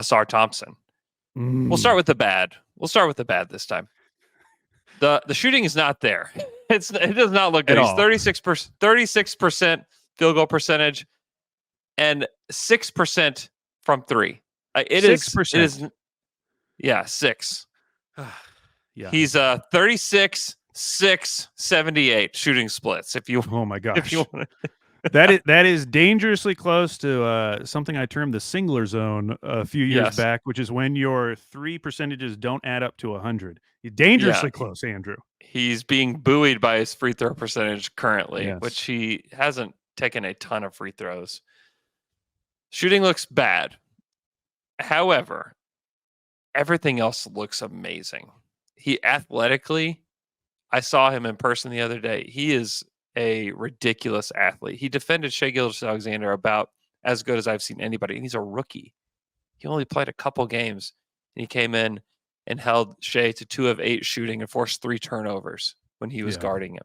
Ausar Thompson. We'll start Mm. with the bad. We'll start with the bad this time. The shooting is not there. It does not look At good. He's all. 36% field goal percentage and 6% from three. It is 6%. yeah, 6. Yeah. He's 36 6 78 shooting splits Oh my if you gosh. want That is dangerously close to something I termed the singler zone a few years yes. back, which is when your three percentages don't add up to 100. Yeah, Dangerously close, Andrew. he's being buoyed by his free throw percentage currently, which Yes. he hasn't taken a ton of free throws. Shooting looks bad. However, everything else looks amazing. He athletically, I saw him in person the other day. He is a ridiculous athlete. He defended Shai Gilgeous-Alexander about as good as I've seen anybody, and he's a rookie. He only played a couple games, and he came in and held Shai to 2 of 8 shooting and forced 3 turnovers when he was Yeah. guarding him.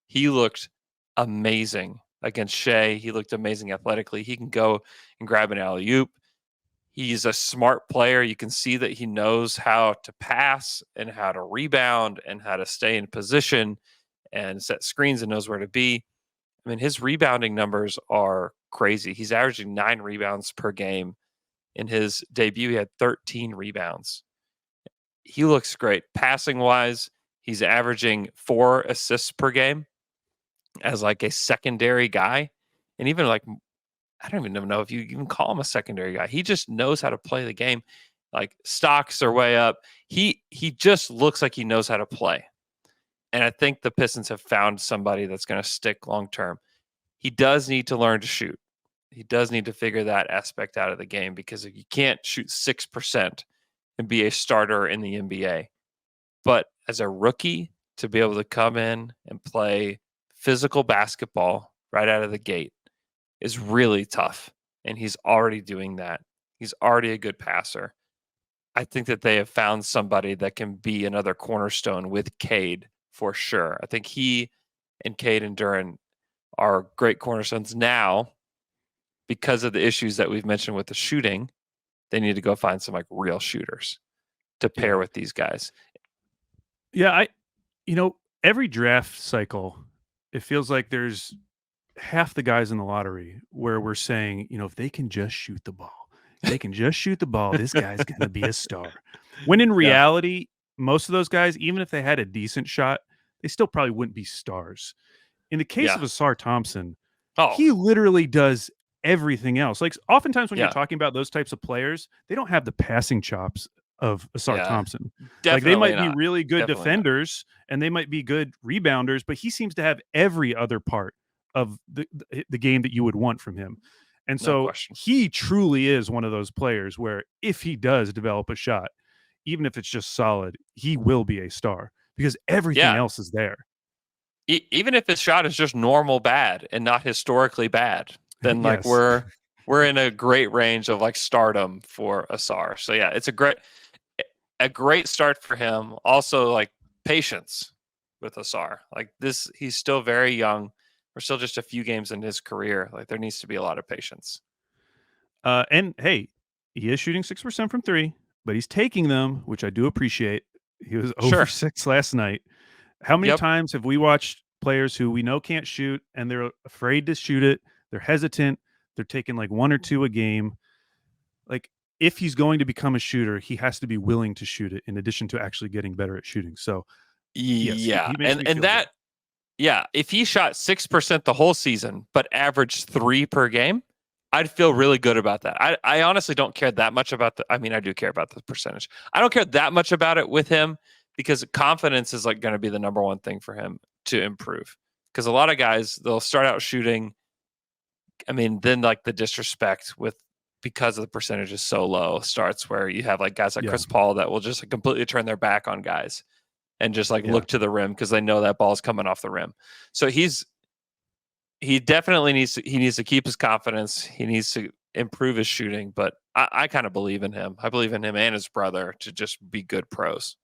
He looked amazing against Shai. He looked amazing athletically. He can go and grab an alley-oop. He's a smart player. You can see that he knows how to pass and how to rebound and how to stay in position and set screens and knows where to be. I mean, his rebounding numbers are crazy. He's averaging 9 rebounds per game. In his debut, he had 13 rebounds. He looks great. Passing wise, he's averaging 4 assists per game as like a secondary guy. And even like, I don't even know if you even call him a secondary guy. He just knows how to play the game. Like stocks are way up. He just looks like he knows how to play. And I think the Pistons have found somebody that's going to stick long term. He does need to learn to shoot. He does need to figure that aspect out of the game because if you can't shoot 6% and be a starter in the NBA, but as a rookie to be able to come in and play physical basketball right out of the gate is really tough. And he's already doing that. He's already a good passer. I think that they have found somebody that can be another cornerstone with Cade for sure. I think he and Cade and Duran are great cornerstones now because of the issues that we've mentioned with the shooting. They need to go find some like real shooters to pair Yeah. with these guys. Yeah, every draft cycle, it feels like there's half the guys in the lottery where we're saying, if they can just shoot the ball, they can just shoot the ball, this guy's going to be a star. When in Yeah. reality, most of those guys, even if they had a decent shot, they still probably wouldn't be stars. In the case of Yeah. Ausar Thompson, Oh, he literally does everything else. Like oftentimes when you're yeah. talking about those types of players, they don't have the passing chops of Ausar Yeah. Thompson. Like they Definitely might be not. really good Definitely not. defenders and they might be good rebounders, but he seems to have every other part of the game that you would want from him. And No so question. he truly is one of those players where if he does develop a shot, even if it's just solid, he will be a star because everything Yeah. else is there. Even if his shot is just normal bad and not historically bad, then like Yes. we're in a great range of like stardom for Ausar. So yeah, it's a great start for him. Also like patience with Ausar. Like this, he's still very young. We're still just a few games in his career. Like there needs to be a lot of patience. And hey, he is shooting 6% from three, but he's taking them, which I do appreciate. He was over Sure. 6 last night. How many Yep. times have we watched players who we know can't shoot and they're afraid to shoot it? They're hesitant. They're taking like 1 or 2 a game. Like if he's going to become a shooter, he has to be willing to shoot it in addition to actually getting better at shooting. So, yes, Yeah. he makes me And feel good. that yeah, if he shot 6% the whole season but averaged 3 per game, I'd feel really good about that. I honestly don't care that much about I mean, I do care about the percentage. I don't care that much about it with him because confidence is like going to be the number one thing for him to improve. Because a lot of guys, they'll start out shooting. I mean, then like the disrespect with because the percentage is so low starts where you have like guys like Yeah. Chris Paul that will just like, completely turn their back on guys and just like Yeah. look to the rim because they know that ball is coming off the rim. So he definitely needs to keep his confidence. He needs to improve his shooting, but I kind of believe in him. I believe in him and his brother to just be good pros.